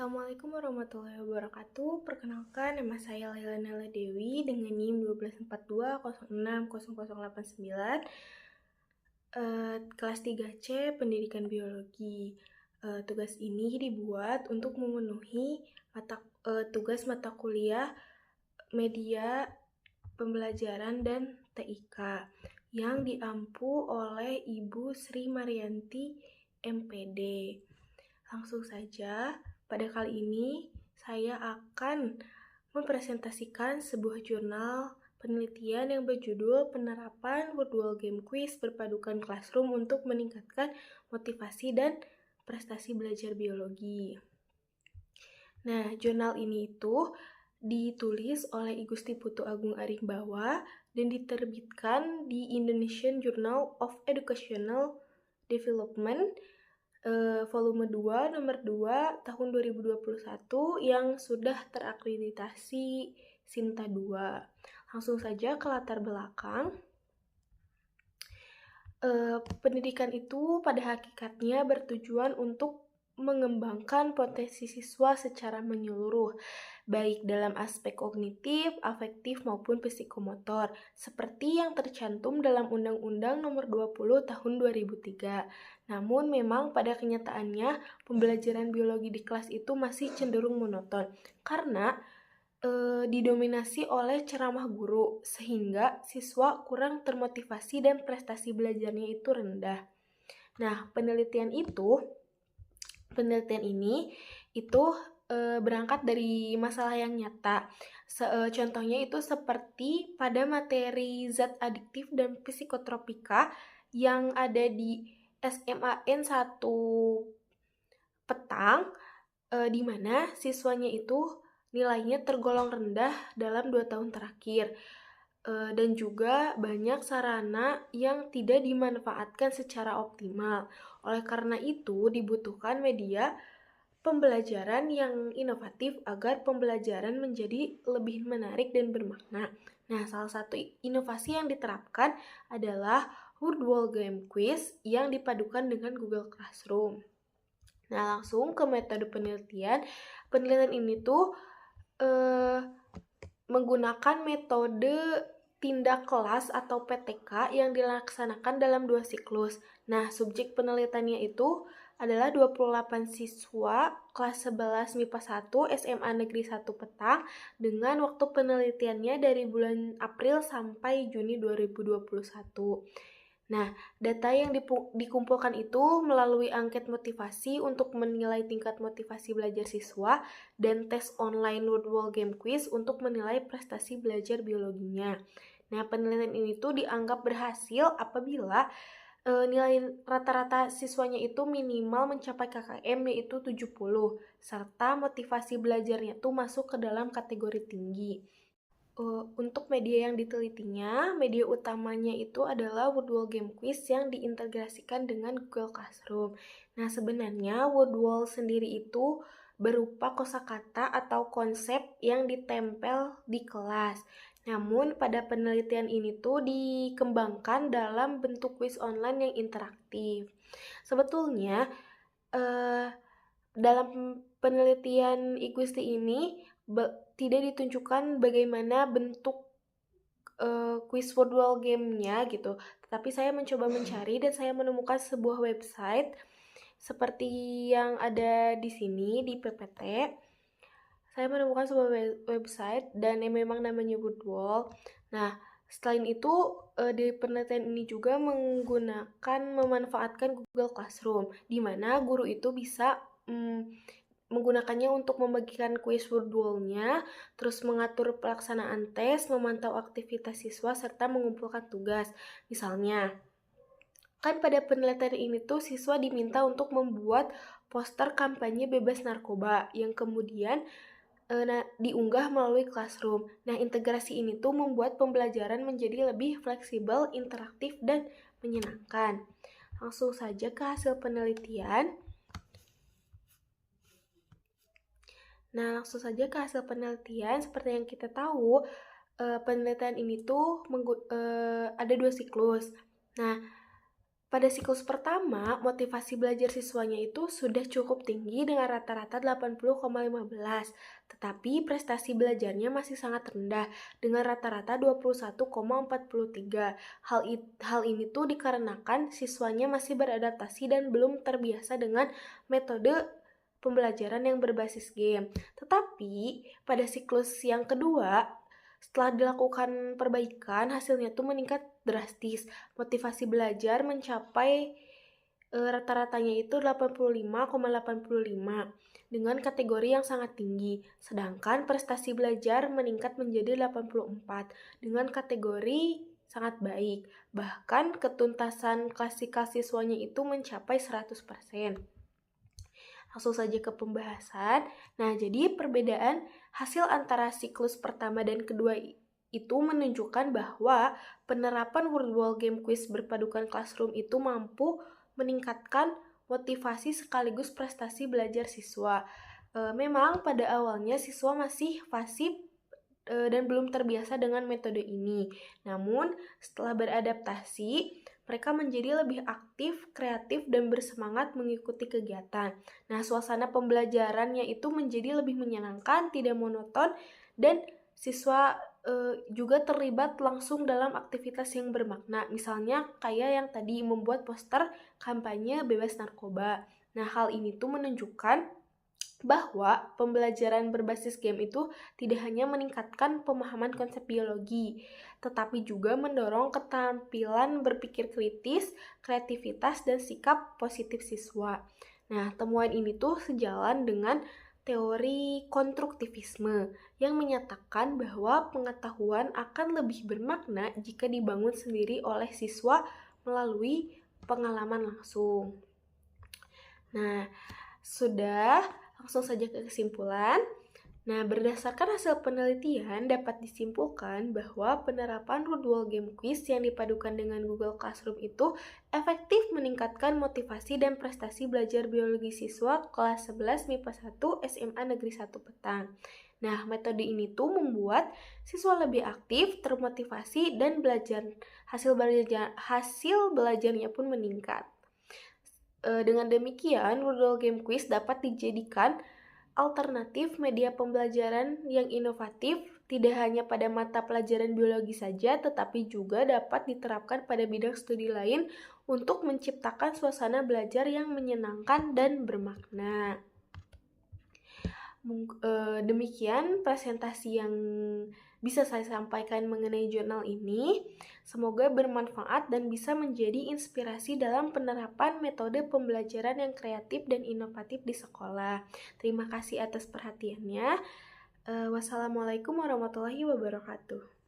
Assalamualaikum warahmatullahi wabarakatuh. Perkenalkan, nama saya Laila Nala Dewi dengan NIM 12420606089, kelas 3C Pendidikan Biologi. Tugas ini dibuat untuk memenuhi tugas mata kuliah media pembelajaran dan TIK yang diampu oleh Ibu Sri Marianti MPD. Langsung saja, pada kali ini saya akan mempresentasikan sebuah jurnal penelitian yang berjudul Penerapan Virtual Game Quiz Berpadukan Classroom untuk Meningkatkan Motivasi dan Prestasi Belajar Biologi. Nah, jurnal ini itu ditulis oleh I Gusti Putu Agung Arimbawa dan diterbitkan di Indonesian Journal of Educational Development volume 2 nomor 2 tahun 2021 yang sudah terakreditasi Sinta 2. Langsung saja ke latar belakang. Pendidikan itu pada hakikatnya bertujuan untuk mengembangkan potensi siswa secara menyeluruh, baik dalam aspek kognitif, afektif, maupun psikomotor, seperti yang tercantum dalam Undang-Undang Nomor 20 Tahun 2003. Namun memang pada kenyataannya, pembelajaran biologi di kelas itu masih cenderung monoton, karena didominasi oleh ceramah guru, sehingga siswa kurang termotivasi dan prestasi belajarnya itu rendah. Nah, penelitian ini itu berangkat dari masalah yang nyata. Contohnya itu seperti pada materi zat adiktif dan psikotropika yang ada di SMAN 1 Petang, di mana siswanya itu nilainya tergolong rendah dalam 2 tahun terakhir. Dan juga banyak sarana yang tidak dimanfaatkan secara optimal. Oleh karena itu, dibutuhkan media pembelajaran yang inovatif agar pembelajaran menjadi lebih menarik dan bermakna. Nah, salah satu inovasi yang diterapkan adalah Virtual Game Quiz yang dipadukan dengan Google Classroom. Nah, langsung ke metode penelitian. Penelitian ini tuh menggunakan metode tindak kelas atau PTK yang dilaksanakan dalam 2 siklus. Nah, subjek penelitiannya itu adalah 28 siswa kelas 11 MIPA 1 SMA Negeri 1 Petang dengan waktu penelitiannya dari bulan April sampai Juni 2021. Nah, data yang dikumpulkan itu melalui angket motivasi untuk menilai tingkat motivasi belajar siswa dan tes online virtual game quiz untuk menilai prestasi belajar biologinya. Nah, penelitian ini tuh dianggap berhasil apabila nilai rata-rata siswanya itu minimal mencapai KKM yaitu 70, serta motivasi belajarnya tuh masuk ke dalam kategori tinggi. Untuk media yang ditelitinya, media utamanya itu adalah Virtual Game Quiz yang diintegrasikan dengan Google Classroom. Nah, sebenarnya Virtual sendiri itu berupa kosakata atau konsep yang ditempel di kelas. Namun, pada penelitian ini tuh dikembangkan dalam bentuk quiz online yang interaktif. Sebetulnya, dalam penelitian IGUSTI ini tidak ditunjukkan bagaimana bentuk quiz virtual game-nya gitu. Tetapi saya mencoba mencari dan saya menemukan sebuah website seperti yang ada di sini di PPT. Saya menemukan sebuah website dan yang memang namanya Virtual. Nah, selain itu di penelitian ini juga memanfaatkan Google Classroom, di mana guru itu bisa menggunakannya untuk membagikan kuis virtualnya, terus mengatur pelaksanaan tes, memantau aktivitas siswa, serta mengumpulkan tugas. Misalnya, kan pada penelitian ini tuh siswa diminta untuk membuat poster kampanye bebas narkoba yang kemudian diunggah melalui Classroom. Nah, integrasi ini tuh membuat pembelajaran menjadi lebih fleksibel, interaktif, dan menyenangkan. Langsung saja ke hasil penelitian. Seperti yang kita tahu, penelitian ini tuh ada 2 siklus. Nah, Pada siklus pertama, motivasi belajar siswanya itu sudah cukup tinggi dengan rata-rata 80,15, tetapi prestasi belajarnya masih sangat rendah dengan rata-rata 21,43. Hal ini tuh dikarenakan siswanya masih beradaptasi dan belum terbiasa dengan metode pembelajaran yang berbasis game. Tetapi pada siklus yang kedua, setelah dilakukan perbaikan, hasilnya tuh meningkat drastis. Motivasi belajar mencapai rata-ratanya itu 85,85 dengan kategori yang sangat tinggi. Sedangkan prestasi belajar meningkat menjadi 84 dengan kategori sangat baik. Bahkan ketuntasan klasifikasi siswanya itu mencapai 100%. Langsung saja ke pembahasan. Nah, jadi perbedaan hasil antara siklus pertama dan kedua itu menunjukkan bahwa penerapan World Wall Game Quiz berpadukan classroom itu mampu meningkatkan motivasi sekaligus prestasi belajar siswa. Memang pada awalnya siswa masih pasif dan belum terbiasa dengan metode ini. Namun, setelah beradaptasi, mereka menjadi lebih aktif, kreatif, dan bersemangat mengikuti kegiatan. Nah, suasana pembelajarannya itu menjadi lebih menyenangkan, tidak monoton, dan siswa juga terlibat langsung dalam aktivitas yang bermakna. Misalnya kayak yang tadi membuat poster kampanye bebas narkoba. Nah, hal ini tuh menunjukkan bahwa pembelajaran berbasis game itu tidak hanya meningkatkan pemahaman konsep biologi, tetapi juga mendorong keterampilan berpikir kritis, kreativitas, dan sikap positif siswa. Nah, temuan ini tuh sejalan dengan teori konstruktivisme yang menyatakan bahwa pengetahuan akan lebih bermakna jika dibangun sendiri oleh siswa melalui pengalaman langsung. Nah, sudah, langsung saja ke kesimpulan. Nah, berdasarkan hasil penelitian dapat disimpulkan bahwa penerapan World Game Quiz yang dipadukan dengan Google Classroom itu efektif meningkatkan motivasi dan prestasi belajar biologi siswa kelas 11 MIPA 1 SMA Negeri 1 Petang. Nah, metode ini tuh membuat siswa lebih aktif, termotivasi, dan hasil belajarnya pun meningkat. Dengan demikian, World Game Quiz dapat dijadikan alternatif media pembelajaran yang inovatif, tidak hanya pada mata pelajaran biologi saja, tetapi juga dapat diterapkan pada bidang studi lain untuk menciptakan suasana belajar yang menyenangkan dan bermakna. Demikian presentasi yang bisa saya sampaikan mengenai jurnal ini. Semoga bermanfaat dan bisa menjadi inspirasi dalam penerapan metode pembelajaran yang kreatif dan inovatif di sekolah. Terima kasih atas perhatiannya. Wassalamualaikum warahmatullahi wabarakatuh.